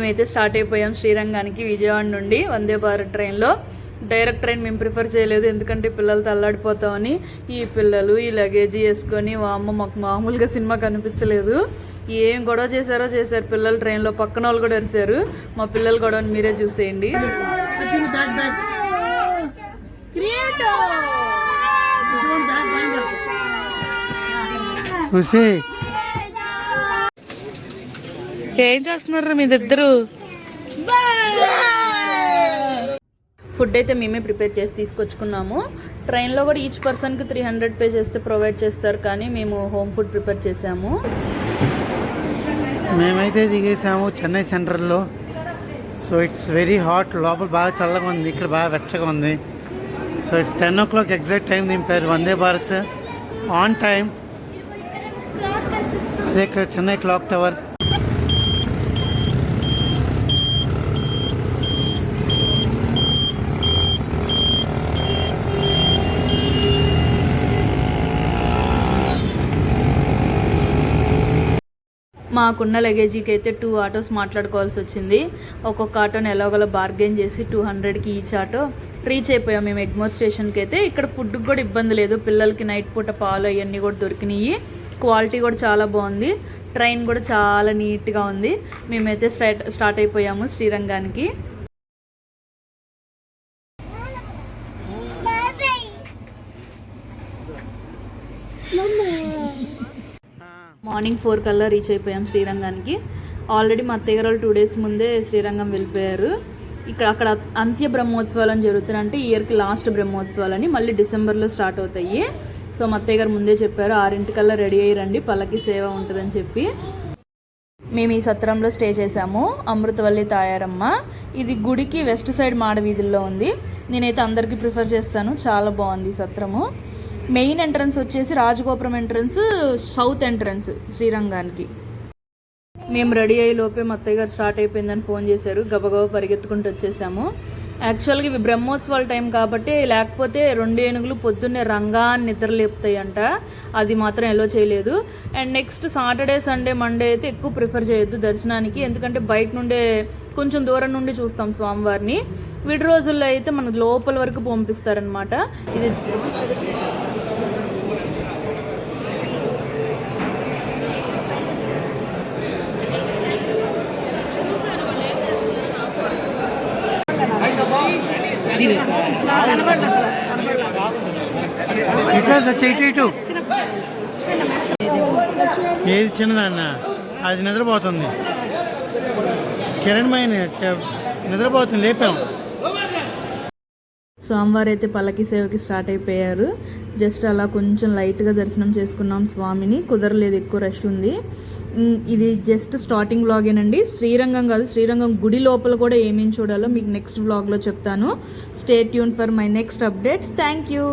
మేమైతే స్టార్ట్ అయిపోయాం శ్రీరంగానికి విజయవాడ నుండి వందే భారత్ ట్రైన్లో. డైరెక్ట్ ట్రైన్ మేము ప్రిఫర్ చేయలేదు, ఎందుకంటే పిల్లలతో అల్లాడిపోతామని. ఈ పిల్లలు ఈ లగేజీ వేసుకొని అమ్మ మాకు మామూలుగా సినిమా కనిపించలేదు. ఏం గొడవ చేశారో చేశారు పిల్లలు ట్రైన్లో. పక్కన వాళ్ళు కూడా అరిశారు. మా పిల్లలు గొడవని మీరే చూసేయండి. ఏం చేస్తున్నారు మీరిద్దరు? ఫుడ్ అయితే మేమే ప్రిపేర్ చేసి తీసుకొచ్చుకున్నాము. ట్రైన్లో కూడా ఈచ్ పర్సన్కి 300 పే చేస్తే ప్రొవైడ్ చేస్తారు, కానీ మేము హోమ్ ఫుడ్ ప్రిపేర్ చేసాము. మేమైతే దిగేసాము చెన్నై సెంట్రల్లో. So it's very hot. లోపల బాగా చల్లగా ఉంది, ఇక్కడ బాగా వెచ్చగా ఉంది. So it's 10 o'clock exact time దింపారు వందే భారత్ ఆన్ టైం. అదే చెన్నై క్లాక్ టవర్. మాకున్న లగేజీకి అయితే 2 ఆటోస్ మాట్లాడుకోవాల్సి వచ్చింది. ఒక్కొక్క ఆటోని ఎలాగోలా బార్గెన్ చేసి 200కి ఈచ్ ఆటో రీచ్ అయిపోయాం మేము ఎగ్మోర్ స్టేషన్కి. అయితే ఇక్కడ ఫుడ్కి కూడా ఇబ్బంది లేదు. పిల్లలకి నైట్ పూట పాలు అవన్నీ కూడా దొరికినాయి. క్వాలిటీ కూడా చాలా బాగుంది. ట్రైన్ కూడా చాలా నీట్గా ఉంది. మేమైతే స్టార్ట్ అయిపోయాము శ్రీరంగానికి. మార్నింగ్ 4 కల్లా రీచ్ అయిపోయాం శ్రీరంగానికి. ఆల్రెడీ మా అత్తయ్య గారు 2 days ముందే శ్రీరంగం వెళ్ళిపోయారు. అక్కడ అంత్య బ్రహ్మోత్సవాలు అని జరుగుతున్నాయి. అంటే ఇయర్కి లాస్ట్ బ్రహ్మోత్సవాలని మళ్ళీ డిసెంబర్లో స్టార్ట్ అవుతాయి. సో మా అత్తయ్య గారు ముందే చెప్పారు 6 కల్లా రెడీ అయ్యి రండి, పల్లకి సేవ ఉంటుందని చెప్పి. మేము ఈ సత్రంలో స్టే చేసాము. అమృతవల్లి తాయారమ్మ. ఇది గుడికి వెస్ట్ సైడ్ మాడవీధుల్లో ఉంది. నేనైతే అందరికీ ప్రిఫర్ చేస్తాను, చాలా బాగుంది ఈ సత్రము. మెయిన్ ఎంట్రన్స్ వచ్చేసి రాజగోపురం ఎంట్రన్స్, సౌత్ ఎంట్రన్స్ శ్రీరంగానికి. మేము రెడీ అయ్యే లోపే మా అత్తయ్య గారు స్టార్ట్ అయిపోయిందని ఫోన్ చేశారు. గబగబా పరిగెత్తుకుంటూ వచ్చేసాము. యాక్చువల్గా ఇవి బ్రహ్మోత్సవాల టైం కాబట్టి, లేకపోతే 2 ఏనుగులు పొద్దున్నే రంగాన్ని నిద్ర లేపుతాయి అంట. అది మాత్రం ఎలో చేయలేదు. And next Saturday Sunday Monday అయితే ఎక్కువ ప్రిఫర్ చేయొద్దు దర్శనానికి, ఎందుకంటే బయట నుండే కొంచెం దూరం నుండి చూస్తాం స్వామివారిని. విడి రోజుల్లో అయితే మనకు లోపల వరకు పంపిస్తారనమాట. ఇది ఏది చిన్నదన్న అది నిద్రపోతుంది. కిరణ్ మైన్ నిద్రపోతుంది, లేపాం. స్వామివారు అయితే పల్లకి సేవకి స్టార్ట్ అయిపోయారు. జస్ట్ అలా కొంచెం లైట్గా దర్శనం చేసుకున్నాం స్వామిని. కుదరలేదు, ఎక్కువ రష్ ఉంది. ఇది జస్ట్ స్టార్టింగ్ వ్లాగేనండి. శ్రీరంగం కాదు, శ్రీరంగం గుడి లోపల కూడా ఏమేమి చూడాలో మీకు నెక్స్ట్ వ్లాగ్లో చెప్తాను. Stay tune for my next updates. Thank you.